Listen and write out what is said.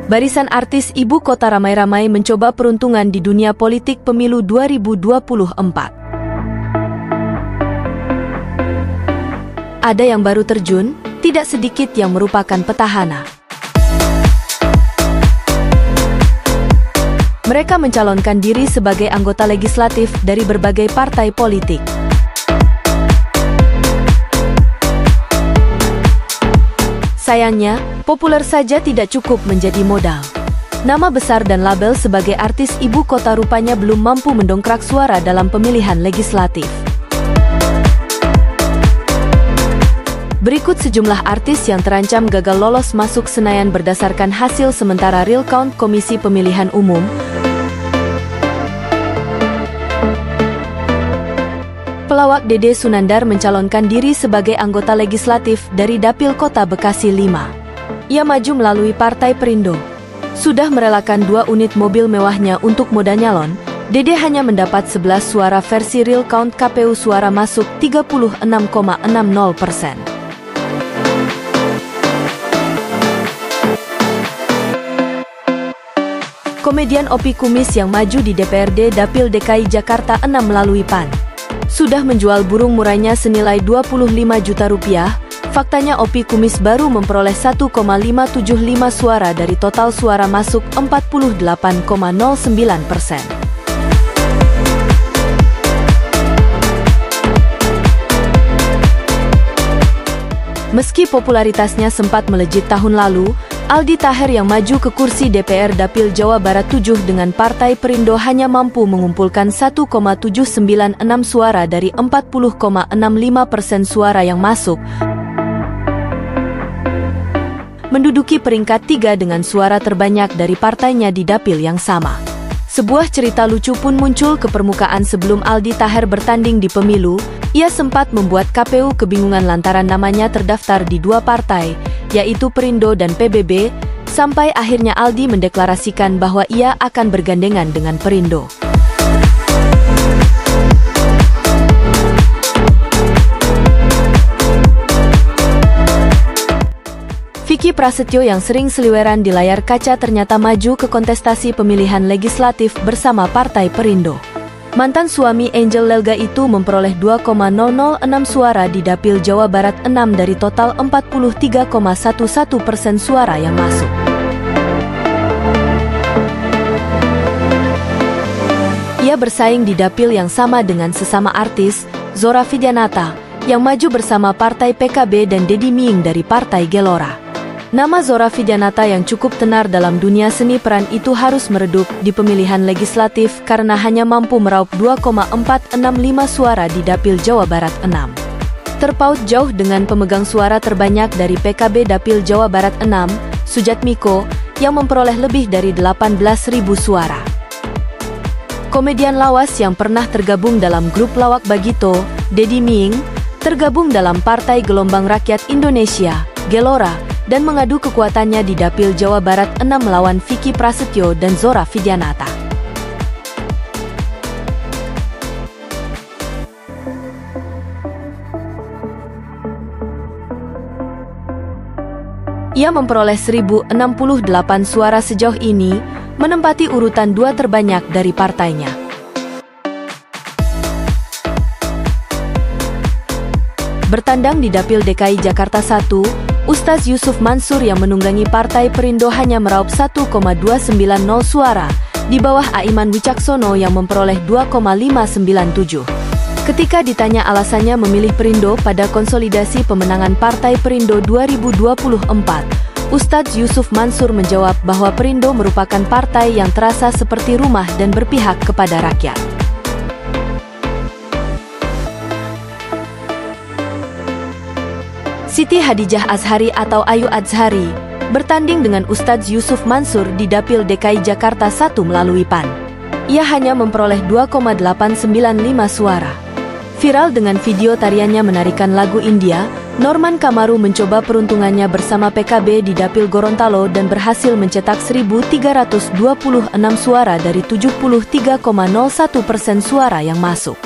Barisan artis ibu kota ramai-ramai mencoba peruntungan di dunia politik pemilu 2024. Ada yang baru terjun, tidak sedikit yang merupakan petahana. Mereka mencalonkan diri sebagai anggota legislatif dari berbagai partai politik. Sayangnya, populer saja tidak cukup menjadi modal. Nama besar dan label sebagai artis ibu kota rupanya belum mampu mendongkrak suara dalam pemilihan legislatif. Berikut sejumlah artis yang terancam gagal lolos masuk Senayan berdasarkan hasil sementara real count Komisi Pemilihan Umum. Pelawak Dede Sunandar mencalonkan diri sebagai anggota legislatif dari Dapil Kota Bekasi 5. Ia maju melalui Partai Perindo. Sudah merelakan 2 unit mobil mewahnya untuk moda nyalon, Dede hanya mendapat 11 suara versi real count KPU suara masuk 36,60%. Komedian Opi Kumis yang maju di DPRD Dapil DKI Jakarta 6 melalui PAN. Sudah menjual burung murainya senilai 25 juta rupiah, faktanya Opi Kumis baru memperoleh 1,575 suara dari total suara masuk 48,09%. Meski popularitasnya sempat melejit tahun lalu, Aldi Taher yang maju ke kursi DPR Dapil Jawa Barat 7 dengan Partai Perindo hanya mampu mengumpulkan 1,796 suara dari 40,65% suara yang masuk, menduduki peringkat 3 dengan suara terbanyak dari partainya di dapil yang sama. Sebuah cerita lucu pun muncul ke permukaan sebelum Aldi Taher bertanding di pemilu. Ia sempat membuat KPU kebingungan lantaran namanya terdaftar di 2 partai, yaitu Perindo dan PBB, sampai akhirnya Aldi mendeklarasikan bahwa ia akan bergandengan dengan Perindo. Vicky Prasetyo yang sering seliweran di layar kaca ternyata maju ke kontestasi pemilihan legislatif bersama Partai Perindo. Mantan suami Angel Lelga itu memperoleh 2,006 suara di Dapil Jawa Barat 6 dari total 43,11% suara yang masuk. Ia bersaing di dapil yang sama dengan sesama artis, Zora Vidyanata, yang maju bersama Partai PKB dan Deddy Ming dari Partai Gelora. Nama Zora Vidyanata yang cukup tenar dalam dunia seni peran itu harus meredup di pemilihan legislatif karena hanya mampu meraup 2,465 suara di Dapil Jawa Barat 6. Terpaut jauh dengan pemegang suara terbanyak dari PKB Dapil Jawa Barat 6, Sujatmiko, yang memperoleh lebih dari 18.000 suara. Komedian lawas yang pernah tergabung dalam grup lawak Bagito, Deddy Ming, tergabung dalam Partai Gelombang Rakyat Indonesia, Gelora, dan mengadu kekuatannya di Dapil Jawa Barat 6 melawan Vicky Prasetyo dan Zora Vidyanata. Ia memperoleh 1.068 suara sejauh ini, menempati urutan 2 terbanyak dari partainya. Bertandang di Dapil DKI Jakarta 1, Ustaz Yusuf Mansur yang menunggangi Partai Perindo hanya meraup 1,290 suara, di bawah Aiman Wicaksono yang memperoleh 2,597. Ketika ditanya alasannya memilih Perindo pada konsolidasi pemenangan Partai Perindo 2024, Ustaz Yusuf Mansur menjawab bahwa Perindo merupakan partai yang terasa seperti rumah dan berpihak kepada rakyat. Siti Hadijah Azhari atau Ayu Azhari bertanding dengan Ustadz Yusuf Mansur di Dapil DKI Jakarta 1 melalui PAN. Ia hanya memperoleh 2,895 suara. Viral dengan video tariannya menarikan lagu India, Norman Kamaru mencoba peruntungannya bersama PKB di Dapil Gorontalo dan berhasil mencetak 1.326 suara dari 73,01% suara yang masuk.